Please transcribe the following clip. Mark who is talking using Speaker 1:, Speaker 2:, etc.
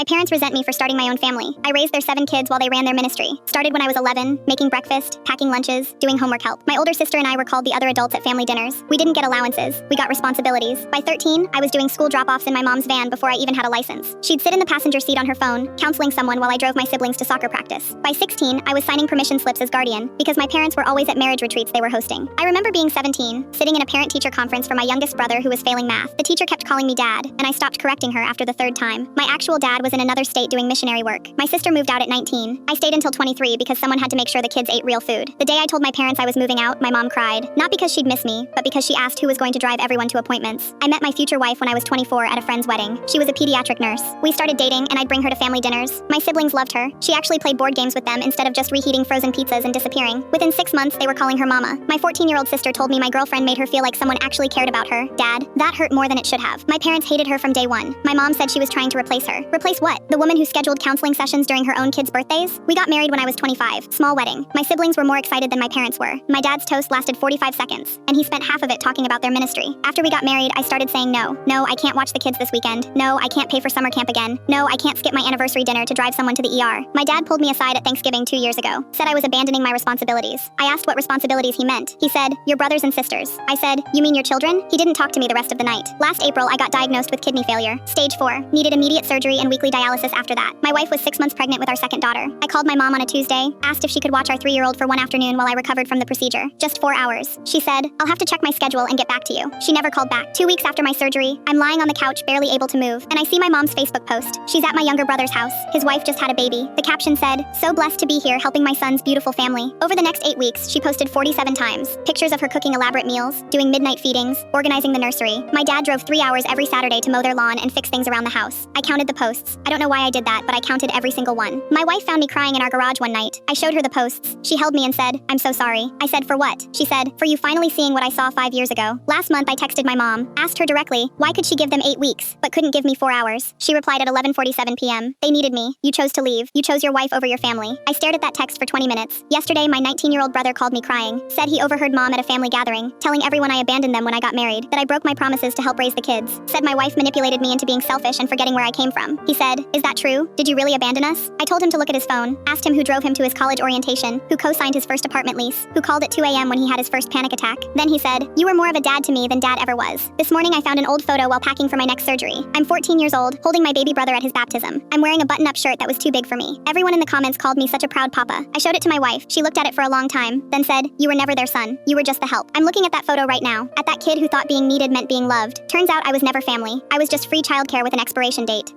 Speaker 1: My parents resent me for starting my own family. I raised their 7 kids while they ran their ministry. Started when I was 11, making breakfast, packing lunches, doing homework help. My older sister and I were called the other adults at family dinners. We didn't get allowances. We got responsibilities. By 13, I was doing school drop-offs in my mom's van before I even had a license. She'd sit in the passenger seat on her phone, counseling someone while I drove my siblings to soccer practice. By 16, I was signing permission slips as guardian, because my parents were always at marriage retreats they were hosting. I remember being 17, sitting in a parent-teacher conference for my youngest brother who was failing math. The teacher kept calling me dad, and I stopped correcting her after the 3rd time. My actual dad was in another state doing missionary work. My sister moved out at 19. I stayed until 23 because someone had to make sure the kids ate real food. The day I told my parents I was moving out, my mom cried. Not because she'd miss me, but because she asked who was going to drive everyone to appointments. I met my future wife when I was 24 at a friend's wedding. She was a pediatric nurse. We started dating, and I'd bring her to family dinners. My siblings loved her. She actually played board games with them instead of just reheating frozen pizzas and disappearing. Within 6 months, they were calling her mama. My 14-year-old sister told me my girlfriend made her feel like someone actually cared about her. Dad, that hurt more than it should have. My parents hated her from day one. My mom said she was trying to replace her. Replace what? The woman who scheduled counseling sessions during her own kids' birthdays? We got married when I was 25. Small wedding. My siblings were more excited than my parents were. My dad's toast lasted 45 seconds, and he spent half of it talking about their ministry. After we got married, I started saying no. No, I can't watch the kids this weekend. No, I can't pay for summer camp again. No, I can't skip my anniversary dinner to drive someone to the ER. My dad pulled me aside at Thanksgiving 2 years ago. Said I was abandoning my responsibilities. I asked what responsibilities he meant. He said, your brothers and sisters. I said, you mean your children? He didn't talk to me the rest of the night. Last April, I got diagnosed with kidney failure. Stage 4. Needed immediate surgery and weekly dialysis after that. My wife was 6 months pregnant with our second daughter. I called my mom on a Tuesday, asked if she could watch our 3-year-old for one afternoon while I recovered from the procedure. Just 4 hours. She said, I'll have to check my schedule and get back to you. She never called back. 2 weeks after my surgery, I'm lying on the couch, barely able to move, and I see my mom's Facebook post. She's at my younger brother's house. His wife just had a baby. The caption said, so blessed to be here helping my son's beautiful family. Over the next 8 weeks, she posted 47 times. Pictures of her cooking elaborate meals, doing midnight feedings, organizing the nursery. My dad drove 3 hours every Saturday to mow their lawn and fix things around the house. I counted the posts. I don't know why I did that, but I counted every single one. My wife found me crying in our garage one night. I showed her the posts. She held me and said, I'm so sorry. I said, for what? She said, for you finally seeing what I saw 5 years ago. Last month, I texted my mom, asked her directly, why could she give them 8 weeks, but couldn't give me 4 hours? She replied at 11:47 p.m. They needed me. You chose to leave. You chose your wife over your family. I stared at that text for 20 minutes. Yesterday, my 19-year-old brother called me crying. Said he overheard mom at a family gathering, telling everyone I abandoned them when I got married, that I broke my promises to help raise the kids. Said my wife manipulated me into being selfish and forgetting where I came from. He said, is that true? Did you really abandon us? I told him to look at his phone, asked him who drove him to his college orientation, who co-signed his first apartment lease, who called at 2 a.m. when he had his first panic attack. Then he said, you were more of a dad to me than dad ever was. This morning I found an old photo while packing for my next surgery. I'm 14 years old, holding my baby brother at his baptism. I'm wearing a button-up shirt that was too big for me. Everyone in the comments called me such a proud papa. I showed it to my wife. She looked at it for a long time, then said, you were never their son. You were just the help. I'm looking at that photo right now, at that kid who thought being needed meant being loved. Turns out I was never family. I was just free childcare with an expiration date.